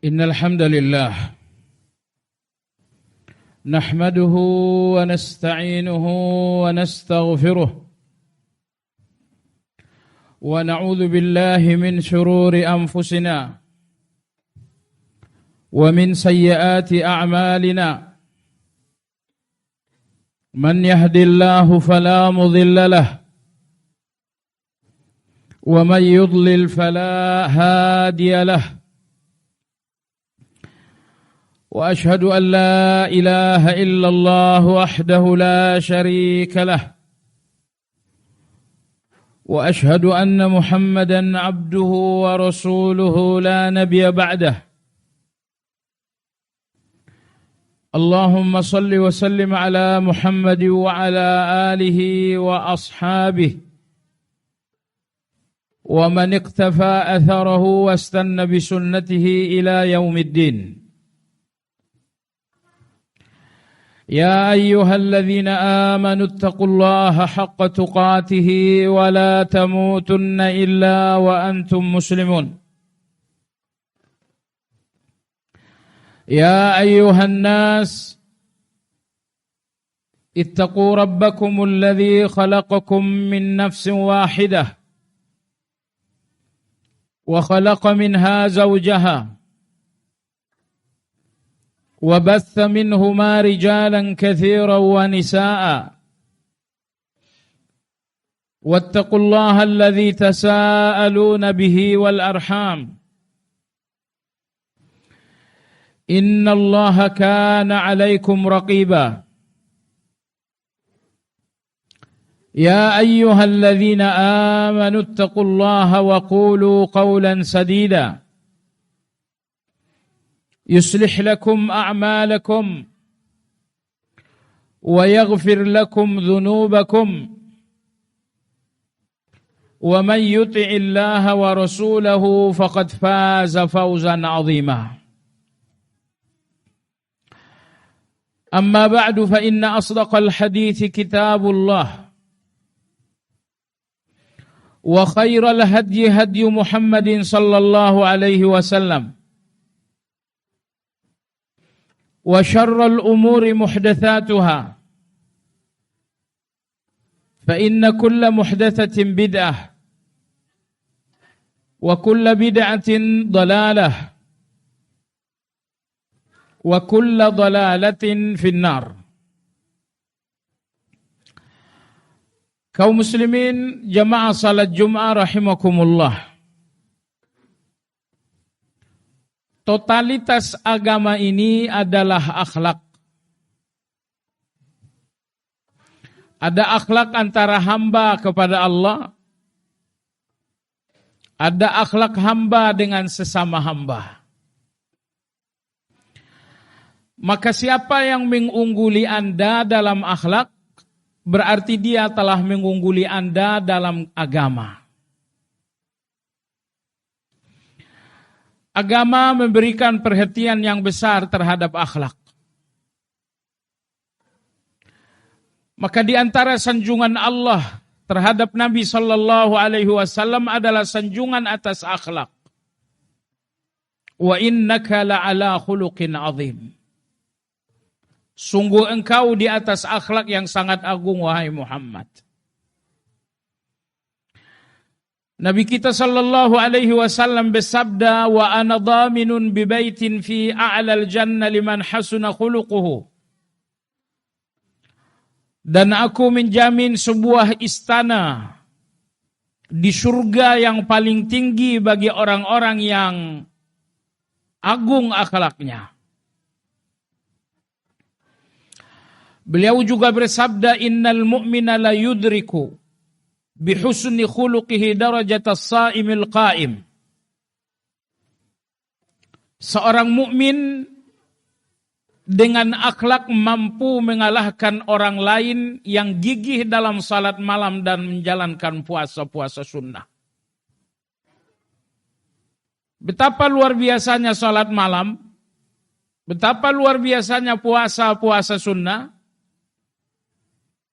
إن الحمد لله نحمده ونستعينه ونستغفره ونعوذ بالله من شرور أنفسنا ومن سيئات أعمالنا من يهد الله فلا مضل له ومن يضلل فلا هادي له وأشهد أن لا إله إلا الله وحده لا شريك له وأشهد أن محمدا عبده ورسوله لا نبي بعده اللهم صل وسلم على محمد وعلى آله وأصحابه ومن اقتفى أثره واستنى بسنته إلى يوم الدين يا أيها الذين آمنوا اتقوا الله حق تقاته ولا تموتن إلا وأنتم مسلمون يا أيها الناس اتقوا ربكم الذي خلقكم من نفس واحدة وخلق منها زوجها وبث منهما رجالا كثيرا ونساء واتقوا الله الذي تساءلون به والأرحام إن الله كان عليكم رقيبا يا أيها الذين آمنوا اتقوا الله وقولوا قولا سديدا يصلح لكم أعمالكم ويغفر لكم ذنوبكم ومن يطع الله ورسوله فقد فاز فوزا عظيما أما بعد فإن أصدق الحديث كتاب الله وخير الهدي هدي محمد صلى الله عليه وسلم وشر الأمور محدثاتها فإن كل محدثة بدعة وكل بدعة ضلالة وكل ضلالة في النار. Kaum muslimin jamaah salat Jum'ah rahimakumullah. Totalitas agama ini adalah akhlak. Ada akhlak antara hamba kepada Allah. Ada akhlak hamba dengan sesama hamba. Maka siapa yang mengungguli Anda dalam akhlak, berarti dia telah mengungguli Anda dalam agama. Agama memberikan perhatian yang besar terhadap akhlak. Maka di antara sanjungan Allah terhadap Nabi sallallahu alaihi wasallam adalah sanjungan atas akhlak. Wa innaka la'ala khuluqin azim. Sungguh engkau di atas akhlak yang sangat agung wahai Muhammad. Nabi kita sallallahu alaihi wasallam bersabda, wa ana dhaminun bi baitin fi a'lal jannah liman hasuna khuluquhu. Dan aku menjamin sebuah istana di surga yang paling tinggi bagi orang-orang yang agung akhlaknya. Beliau juga bersabda, innal mu'mina la yudriku bihusni khuluqihi darajatas saimil qaim. Seorang mukmin dengan akhlak mampu mengalahkan orang lain yang gigih dalam salat malam dan menjalankan puasa-puasa sunnah. Betapa luar biasanya salat malam, betapa luar biasanya puasa-puasa sunnah.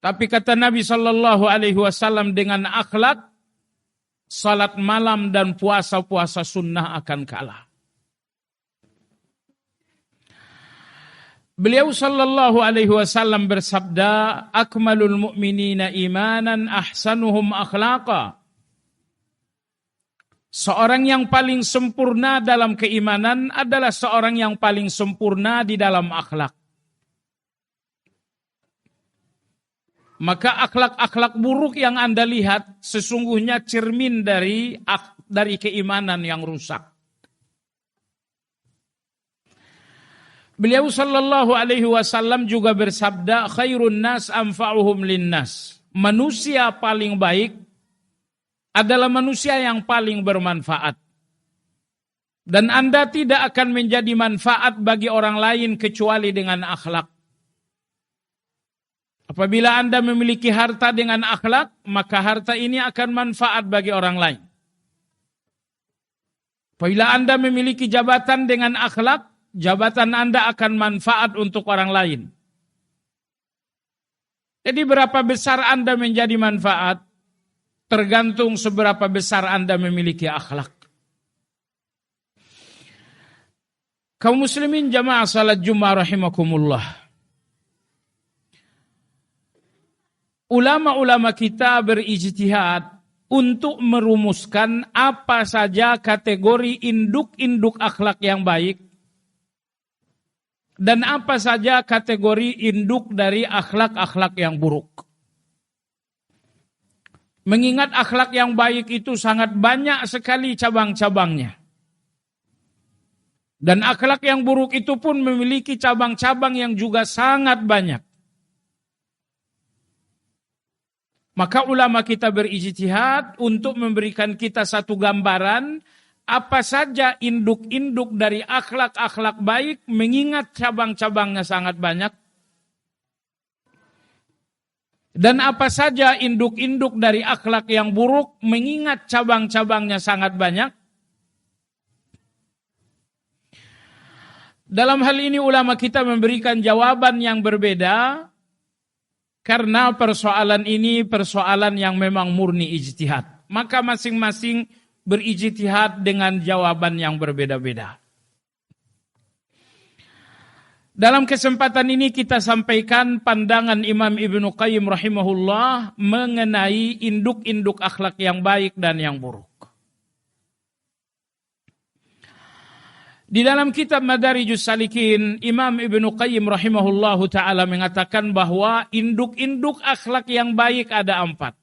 Tapi kata Nabi sallallahu alaihi wasallam, dengan akhlak salat malam dan puasa-puasa sunnah akan kalah. Beliau sallallahu alaihi wasallam bersabda, "Akmalul mu'minina imanan ahsanuhum akhlaqa." Seorang yang paling sempurna dalam keimanan adalah seorang yang paling sempurna di dalam akhlak. Maka akhlak-akhlak buruk yang Anda lihat sesungguhnya cermin dari keimanan yang rusak. Beliau sallallahu alaihi wasallam juga bersabda, "Khairun nas anfa'uhum linnas." Manusia paling baik adalah manusia yang paling bermanfaat. Dan Anda tidak akan menjadi manfaat bagi orang lain kecuali dengan akhlak. Apabila Anda memiliki harta dengan akhlak, maka harta ini akan manfaat bagi orang lain. Apabila Anda memiliki jabatan dengan akhlak, jabatan Anda akan manfaat untuk orang lain. Jadi berapa besar Anda menjadi manfaat, tergantung seberapa besar Anda memiliki akhlak. Kaum muslimin jamaah salat Jumat rahimakumullah. Ulama-ulama kita berijtihad untuk merumuskan apa saja kategori induk-induk akhlak yang baik dan apa saja kategori induk dari akhlak-akhlak yang buruk. Mengingat akhlak yang baik itu sangat banyak sekali cabang-cabangnya. Dan akhlak yang buruk itu pun memiliki cabang-cabang yang juga sangat banyak. Maka ulama kita berijtihad untuk memberikan kita satu gambaran apa saja induk-induk dari akhlak-akhlak baik mengingat cabang-cabangnya sangat banyak. Dan apa saja induk-induk dari akhlak yang buruk mengingat cabang-cabangnya sangat banyak. Dalam hal ini ulama kita memberikan jawaban yang berbeda. Karena persoalan ini persoalan yang memang murni ijtihad. Maka masing-masing berijtihad dengan jawaban yang berbeda-beda. Dalam kesempatan ini kita sampaikan pandangan Imam Ibnu Qayyim rahimahullah mengenai induk-induk akhlak yang baik dan yang buruk. Di dalam kitab Madarijus Salikin, Imam Ibnu Qayyim rahimahullahu ta'ala mengatakan bahwa induk-induk akhlak yang baik ada 4.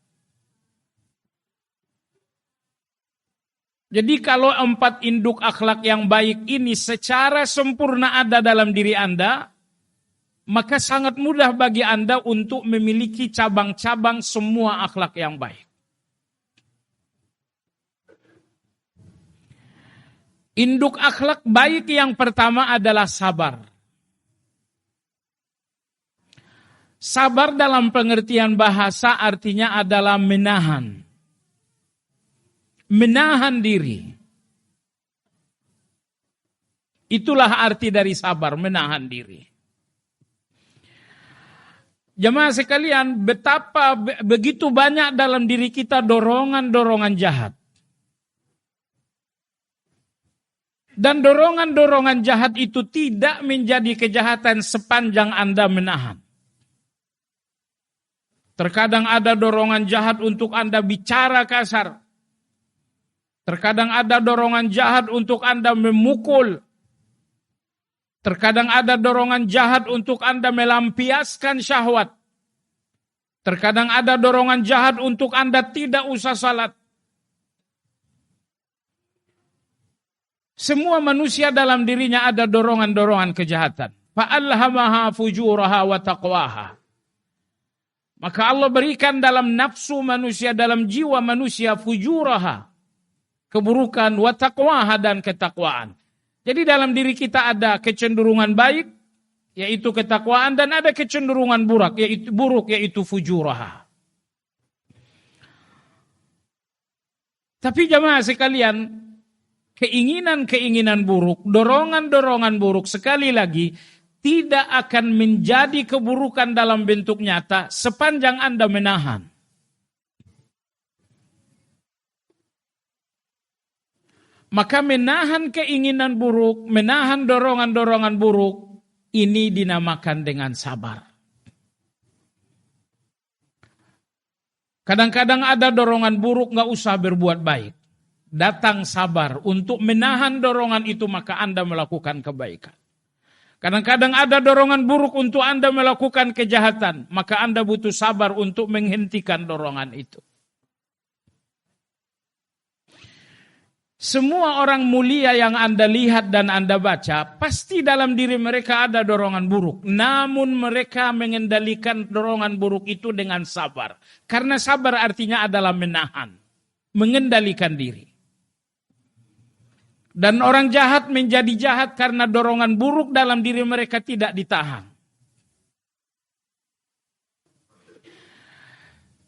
Jadi kalau 4 induk akhlak yang baik ini secara sempurna ada dalam diri Anda, maka sangat mudah bagi Anda untuk memiliki cabang-cabang semua akhlak yang baik. Induk akhlak baik yang pertama adalah sabar. Sabar dalam pengertian bahasa artinya adalah menahan. Menahan diri. Itulah arti dari sabar, menahan diri. Jemaah sekalian, betapa begitu banyak dalam diri kita dorongan-dorongan jahat. Dan dorongan-dorongan jahat itu tidak menjadi kejahatan sepanjang Anda menahan. Terkadang ada dorongan jahat untuk Anda bicara kasar. Terkadang ada dorongan jahat untuk Anda memukul. Terkadang ada dorongan jahat untuk Anda melampiaskan syahwat. Terkadang ada dorongan jahat untuk Anda tidak usah salat. Semua manusia dalam dirinya ada dorongan-dorongan kejahatan. Fa'alhamaha fujuraha wa taqwaha. Maka Allah berikan dalam nafsu manusia, dalam jiwa manusia fujuraha. Keburukan wa taqwaha dan ketakwaan. Jadi dalam diri kita ada kecenderungan baik, yaitu ketakwaan, dan ada kecenderungan buruk, yaitu fujuraha. Tapi jamaah sekalian, keinginan-keinginan buruk, dorongan-dorongan buruk sekali lagi tidak akan menjadi keburukan dalam bentuk nyata sepanjang Anda menahan. Maka menahan keinginan buruk, menahan dorongan-dorongan buruk Ini dinamakan dengan sabar. Kadang-kadang ada dorongan buruk, gak usah berbuat baik. Datang sabar untuk menahan dorongan itu, maka Anda melakukan kebaikan. Kadang-kadang ada dorongan buruk untuk Anda melakukan kejahatan, maka Anda butuh sabar untuk menghentikan dorongan itu. Semua orang mulia yang Anda lihat dan Anda baca, pasti dalam diri mereka ada dorongan buruk. Namun mereka mengendalikan dorongan buruk itu dengan sabar. Karena sabar artinya adalah menahan, mengendalikan diri. Dan orang jahat menjadi jahat karena dorongan buruk dalam diri mereka tidak ditahan.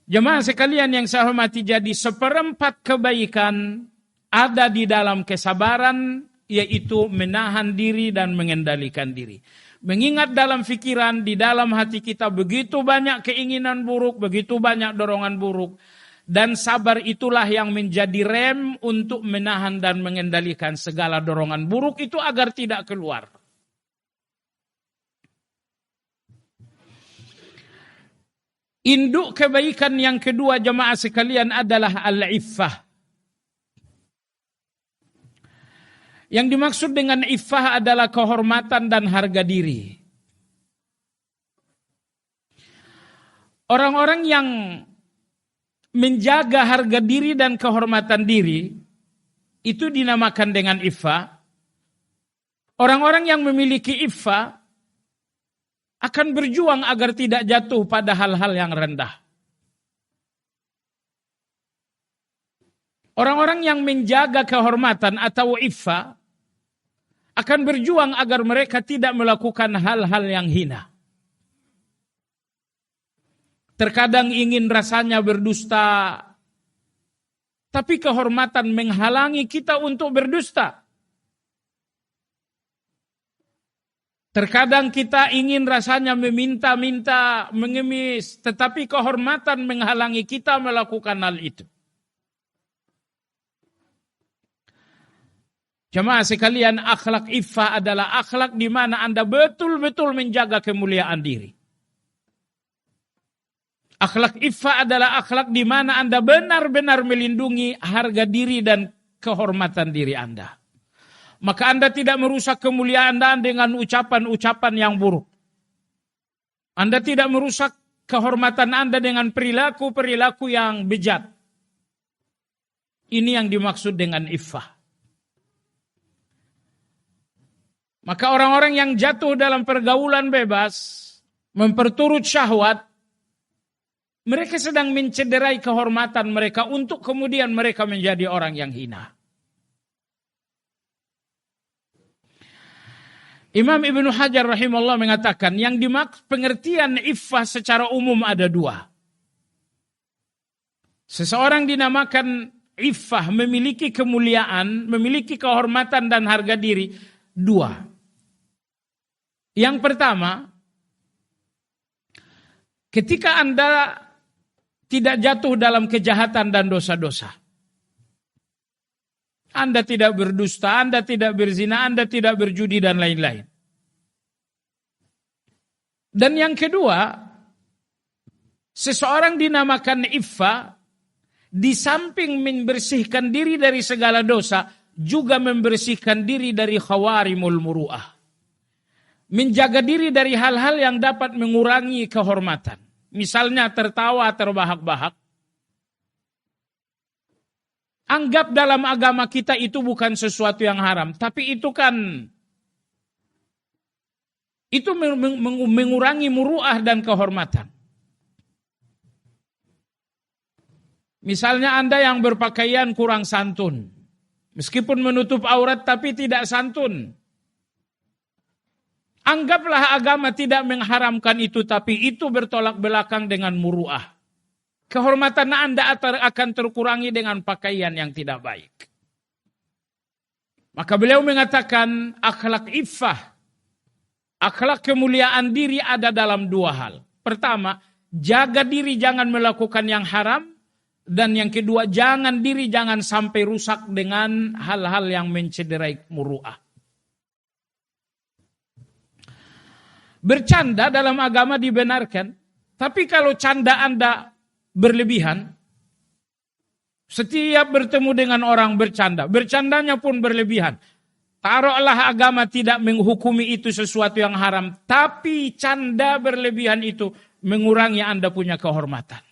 Jemaah sekalian yang saya hormati, jadi 1/4 kebaikan ada di dalam kesabaran, yaitu menahan diri dan mengendalikan diri. Mengingat dalam pikiran, di dalam hati kita begitu banyak keinginan buruk, begitu banyak dorongan buruk. Dan sabar itulah yang menjadi rem untuk menahan dan mengendalikan segala dorongan buruk itu agar tidak keluar. Induk kebaikan yang kedua jemaah sekalian adalah al-iffah. Yang dimaksud dengan iffah adalah kehormatan dan harga diri. Orang-orang yang menjaga harga diri dan kehormatan diri, itu dinamakan dengan iffah. Orang-orang yang memiliki iffah akan berjuang agar tidak jatuh pada hal-hal yang rendah. Orang-orang yang menjaga kehormatan atau iffah akan berjuang agar mereka tidak melakukan hal-hal yang hina. Terkadang ingin rasanya berdusta, tapi kehormatan menghalangi kita untuk berdusta. Terkadang kita ingin rasanya meminta-minta, mengemis, tetapi kehormatan menghalangi kita melakukan hal itu. Jemaah sekalian, akhlak iffah adalah akhlak di mana Anda betul-betul menjaga kemuliaan diri. Akhlak iffah adalah akhlak di mana Anda benar-benar melindungi harga diri dan kehormatan diri Anda. Maka Anda tidak merusak kemuliaan Anda dengan ucapan-ucapan yang buruk. Anda tidak merusak kehormatan Anda dengan perilaku-perilaku yang bejat. Ini yang dimaksud dengan iffah. Maka orang-orang yang jatuh dalam pergaulan bebas, memperturut syahwat, mereka sedang mencederai kehormatan mereka untuk kemudian mereka menjadi orang yang hina. Imam Ibnu Hajar rahimahullah mengatakan, yang dimaksud pengertian iffah secara umum ada dua. Seseorang dinamakan iffah, memiliki kemuliaan, memiliki kehormatan dan harga diri, dua. Yang pertama, ketika Anda tidak jatuh dalam kejahatan dan dosa-dosa. Anda tidak berdusta, Anda tidak berzina, Anda tidak berjudi dan lain-lain. Dan yang kedua, seseorang dinamakan iffah, di samping membersihkan diri dari segala dosa, juga membersihkan diri dari khawarimul muru'ah. Menjaga diri dari hal-hal yang dapat mengurangi kehormatan. Misalnya tertawa terbahak-bahak. Anggap dalam agama kita itu bukan sesuatu yang haram. Tapi itu kan, itu mengurangi muru'ah dan kehormatan. Misalnya Anda yang berpakaian kurang santun. Meskipun menutup aurat tapi tidak santun. Anggaplah agama tidak mengharamkan itu, tapi itu bertolak belakang dengan muru'ah. Kehormatan Anda akan terkurangi dengan pakaian yang tidak baik. Maka beliau mengatakan akhlak iffah, akhlak kemuliaan diri ada dalam dua hal. Pertama, jaga diri jangan melakukan yang haram. Dan yang kedua, jangan sampai rusak dengan hal-hal yang mencederai muru'ah. Bercanda dalam agama dibenarkan. Tapi kalau canda Anda berlebihan, setiap bertemu dengan orang bercanda, bercandanya pun berlebihan. Taruhlah agama tidak menghukumi itu sesuatu yang haram, tapi canda berlebihan itu mengurangi Anda punya kehormatan.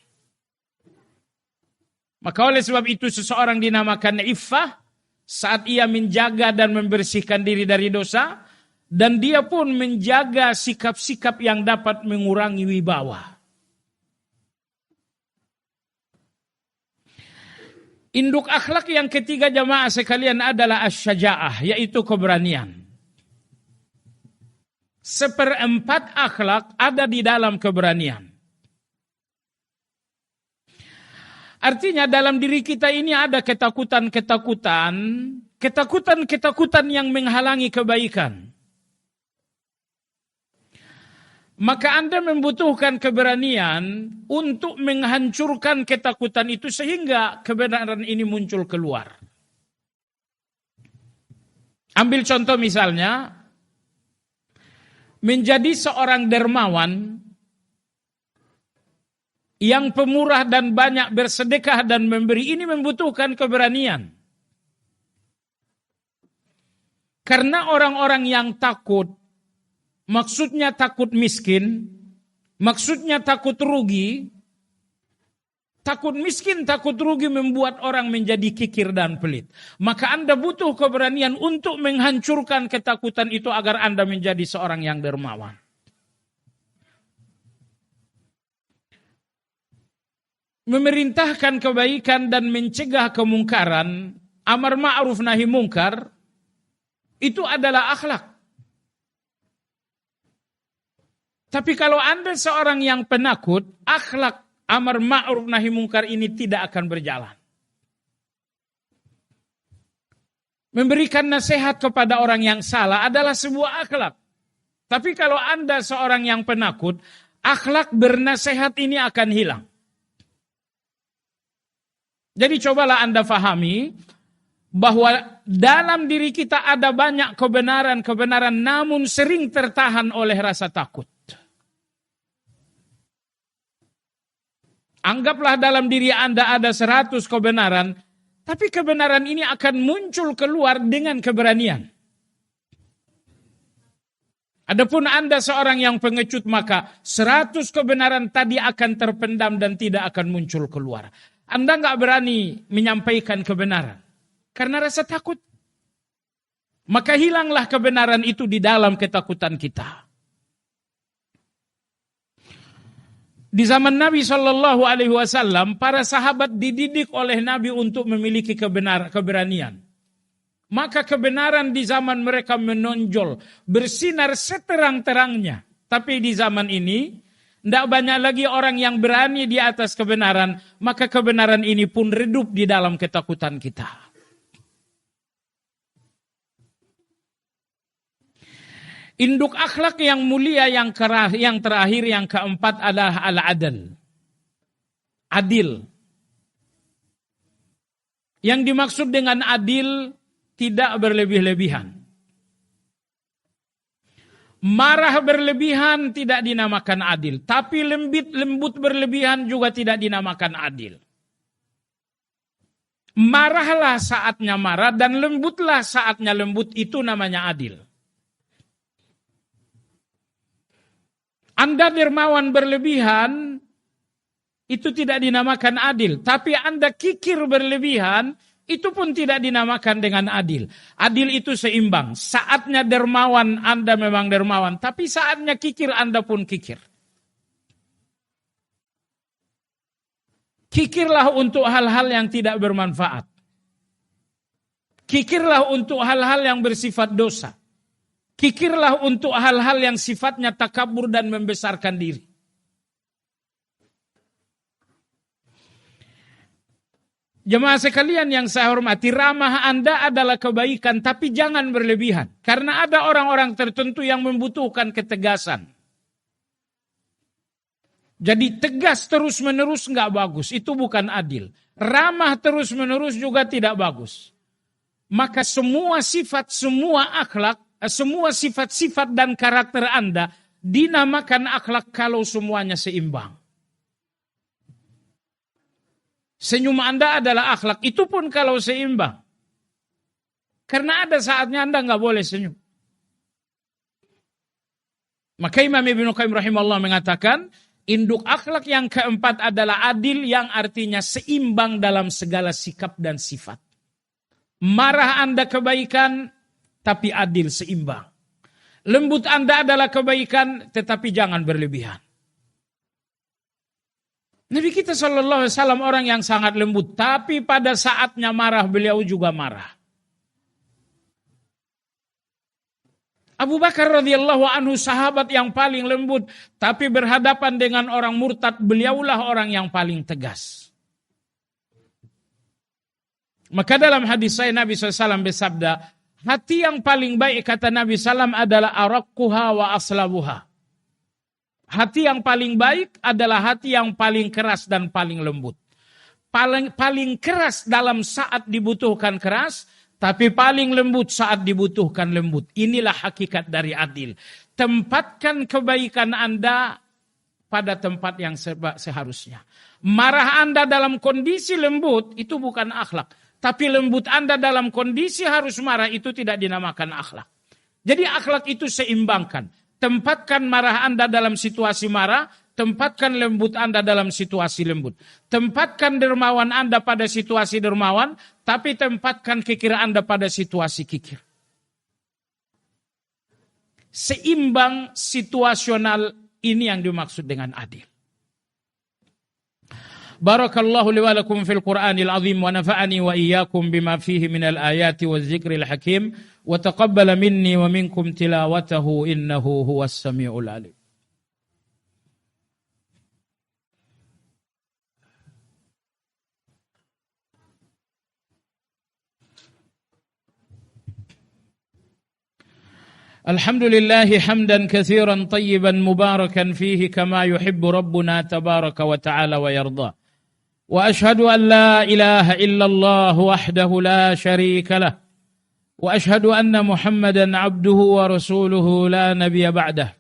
Maka oleh sebab itu seseorang dinamakan iffah saat ia menjaga dan membersihkan diri dari dosa, dan dia pun menjaga sikap-sikap yang dapat mengurangi wibawa. Induk akhlak yang ketiga jamaah sekalian adalah asy-syaja'ah, yaitu keberanian. 1/4 akhlak ada di dalam keberanian. Artinya dalam diri kita ini ada ketakutan yang menghalangi kebaikan. Maka Anda membutuhkan keberanian untuk menghancurkan ketakutan itu sehingga kebenaran ini muncul keluar. Ambil contoh misalnya, menjadi seorang dermawan yang pemurah dan banyak bersedekah dan memberi, ini membutuhkan keberanian. Karena orang-orang yang takut, maksudnya takut miskin, maksudnya takut rugi. Takut miskin, takut rugi membuat orang menjadi kikir dan pelit. Maka Anda butuh keberanian untuk menghancurkan ketakutan itu agar Anda menjadi seorang yang dermawan. Memerintahkan kebaikan dan mencegah kemungkaran, amar ma'ruf nahi mungkar, itu adalah akhlak. Tapi kalau Anda seorang yang penakut, akhlak amar ma'ruf nahi mungkar ini tidak akan berjalan. Memberikan nasihat kepada orang yang salah adalah sebuah akhlak. Tapi kalau Anda seorang yang penakut, akhlak bernasihat ini akan hilang. Jadi cobalah Anda fahami bahwa dalam diri kita ada banyak kebenaran-kebenaran namun sering tertahan oleh rasa takut. Anggaplah dalam diri Anda ada 100 kebenaran, tapi kebenaran ini akan muncul keluar dengan keberanian. Adapun Anda seorang yang pengecut, maka 100 kebenaran tadi akan terpendam dan tidak akan muncul keluar. Anda nggak berani menyampaikan kebenaran karena rasa takut. Maka hilanglah kebenaran itu di dalam ketakutan kita. Di zaman Nabi SAW, para sahabat dididik oleh Nabi untuk memiliki keberanian. Maka kebenaran di zaman mereka menonjol, bersinar seterang-terangnya. Tapi di zaman ini, tidak banyak lagi orang yang berani di atas kebenaran, maka kebenaran ini pun redup di dalam ketakutan kita. Induk akhlak yang mulia yang terakhir, yang keempat adalah al-adl. Adil. Yang dimaksud dengan adil tidak berlebih-lebihan. Marah berlebihan tidak dinamakan adil. Tapi lembut berlebihan juga tidak dinamakan adil. Marahlah saatnya marah dan lembutlah saatnya lembut, itu namanya adil. Anda dermawan berlebihan, itu tidak dinamakan adil. Tapi Anda kikir berlebihan, itu pun tidak dinamakan dengan adil. Adil itu seimbang. Saatnya dermawan, Anda memang dermawan. Tapi saatnya kikir, Anda pun kikir. Kikirlah untuk hal-hal yang tidak bermanfaat. Kikirlah untuk hal-hal yang bersifat dosa. Kikirlah untuk hal-hal yang sifatnya takabur dan membesarkan diri. Jemaah sekalian yang saya hormati, ramah Anda adalah kebaikan, tapi jangan berlebihan. Karena ada orang-orang tertentu yang membutuhkan ketegasan. Jadi tegas terus-menerus nggak bagus, itu bukan adil. Ramah terus-menerus juga tidak bagus. Maka semua sifat, semua akhlak, semua sifat-sifat dan karakter Anda dinamakan akhlak kalau semuanya seimbang. Senyum Anda adalah akhlak, itu pun kalau seimbang. Karena ada saatnya Anda nggak boleh senyum. Maka Imam Ibnu Qayyim rahimahullah mengatakan, induk akhlak yang keempat adalah adil, yang artinya seimbang dalam segala sikap dan sifat. Marah Anda kebaikan, tapi adil, seimbang. Lembut Anda adalah kebaikan, tetapi jangan berlebihan. Nabi kita SAW orang yang sangat lembut, tapi pada saatnya marah beliau juga marah. Abu Bakar radhiyallahu anhu sahabat yang paling lembut, tapi berhadapan dengan orang murtad beliaulah orang yang paling tegas. Maka dalam hadis saya Nabi SAW bersabda, hati yang paling baik kata Nabi SAW adalah araqquha wa aslabuha. Hati yang paling baik adalah hati yang paling keras dan paling lembut. Paling keras dalam saat dibutuhkan keras, tapi paling lembut saat dibutuhkan lembut. Inilah hakikat dari adil. Tempatkan kebaikan Anda pada tempat yang seharusnya. Marah Anda dalam kondisi lembut itu bukan akhlak. Tapi lembut Anda dalam kondisi harus marah itu tidak dinamakan akhlak. Jadi akhlak itu seimbangkan. Tempatkan marah Anda dalam situasi marah, tempatkan lembut Anda dalam situasi lembut. Tempatkan dermawan Anda pada situasi dermawan, tapi tempatkan kikir Anda pada situasi kikir. Seimbang situasional ini yang dimaksud dengan adil. Barakallahu li wa lakum fil Qur'anil azim wa nafa'ani wa iyyakum bima fihi minal ayati waz zikril hakim wa taqabbala minni wa minkum tilawatahu innahu huwas samiul alim. Alhamdulillahi hamdan katsiran tayyiban mubarakan fihi kama yuhibbu rabbuna tabaraka wa ta'ala wa yarda. وأشهد أن لا إله إلا الله وحده لا شريك له وأشهد أن محمدا عبده ورسوله لا نبي بعده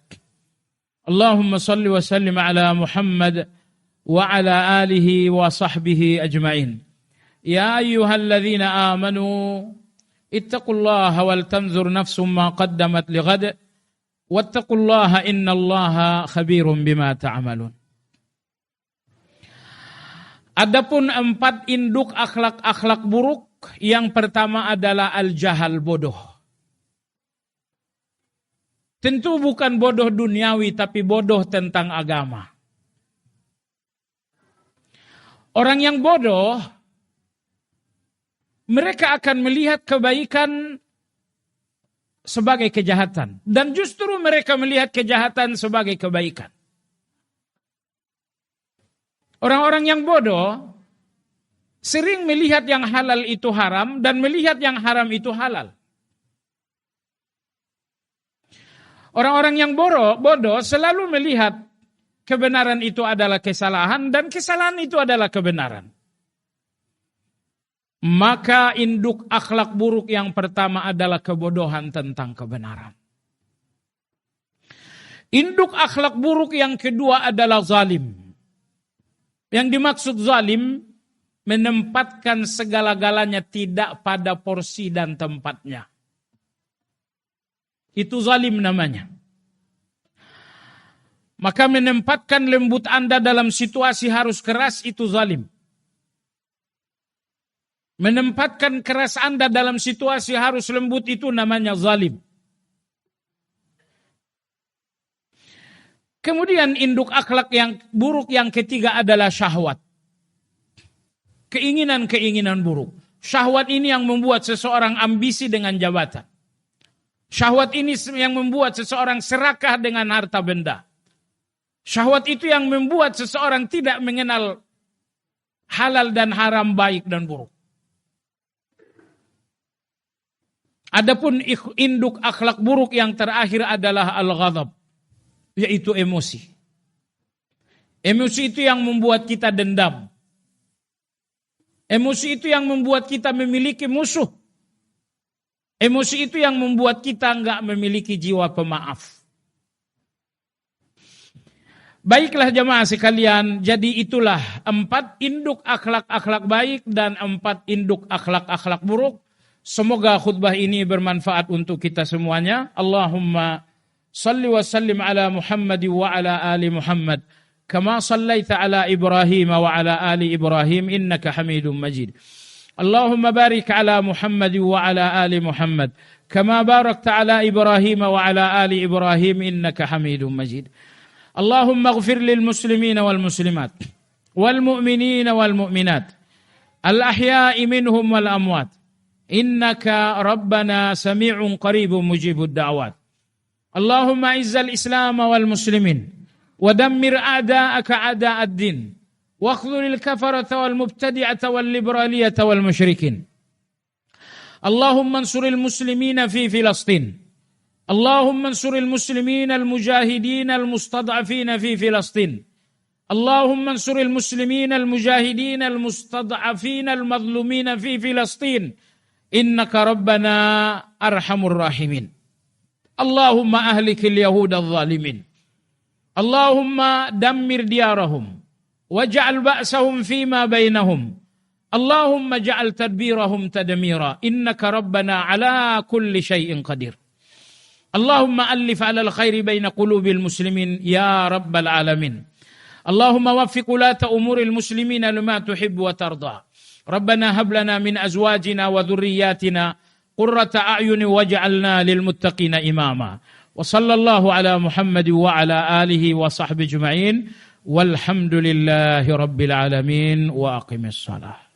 اللهم صل وسلم على محمد وعلى آله وصحبه أجمعين يا أيها الذين آمنوا اتقوا الله ولتنظر نفس ما قدمت لغد واتقوا الله إن الله خبير بما تعملون. Adapun 4 induk akhlak-akhlak buruk, yang pertama adalah al-jahal, bodoh. Tentu bukan bodoh duniawi, tapi bodoh tentang agama. Orang yang bodoh, mereka akan melihat kebaikan sebagai kejahatan. Dan justru mereka melihat kejahatan sebagai kebaikan. Orang-orang yang bodoh sering melihat yang halal itu haram dan melihat yang haram itu halal. Orang-orang yang bodoh selalu melihat kebenaran itu adalah kesalahan dan kesalahan itu adalah kebenaran. Maka induk akhlak buruk yang pertama adalah kebodohan tentang kebenaran. Induk akhlak buruk yang kedua adalah zalim. Yang dimaksud zalim, menempatkan segala-galanya tidak pada porsi dan tempatnya. Itu zalim namanya. Maka menempatkan lembut Anda dalam situasi harus keras, itu zalim. Menempatkan keras Anda dalam situasi harus lembut, itu namanya zalim. Kemudian induk akhlak yang buruk yang ketiga adalah syahwat. Keinginan-keinginan buruk. Syahwat ini yang membuat seseorang ambisi dengan jabatan. Syahwat ini yang membuat seseorang serakah dengan harta benda. Syahwat itu yang membuat seseorang tidak mengenal halal dan haram, baik dan buruk. Adapun induk akhlak buruk yang terakhir adalah al-ghadab, yaitu emosi. Emosi itu yang membuat kita dendam. Emosi itu yang membuat kita memiliki musuh. Emosi itu yang membuat kita enggak memiliki jiwa pemaaf. Baiklah jemaah sekalian, jadi itulah 4 induk akhlak-akhlak baik dan 4 induk akhlak-akhlak buruk. Semoga khutbah ini bermanfaat untuk kita semuanya. Allahumma salli wa sallim ala Muhammad wa ala ali Muhammad. Kama sallaita ala Ibrahim wa ala ali Ibrahim innaka Hamidum Majid. Allahumma barik ala Muhammad wa ala ali Muhammad. Kama barakta ala Ibrahim wa ala ali Ibrahim innaka Hamidum Majid. Allahumma ighfir lil muslimina wal muslimat wal mu'minina wal mu'minat al ahya'i minhum wal amwat innaka rabbana sami'un qaribun mujibud da'wat. Allahumma izzal islam wal muslimin wa dammir a'da'aka a'da'ad din wa akhdhulil kafarata wal mubtadi'ata wal liberaliyata wal musyrikin. Allahumma ansuril muslimina fi Filastin. اللهم انصر المسلمين المجاهدين المستضعفين في فلسطين. اللهم انصر المسلمين المجاهدين المستضعفين المظلومين في فلسطين إنك ربنا أرحم الراحمين. اللهم أهلك اليهود الظالمين. اللهم دمر ديارهم واجعل بأسهم فيما بينهم. اللهم اجعل تدبيرهم تدميرا إنك ربنا على كل شيء قدير. اللهم ألف على الخير بين قلوب المسلمين يا رب العالمين. اللهم وفق ولاة أمور المسلمين لما تحب وترضى. ربنا هب لنا من أزواجنا وذرياتنا قرة أعين واجعلنا للمتقين إماما. وصلى الله على محمد وعلى آله وصحبه أجمعين والحمد لله رب العالمين وأقم الصلاة.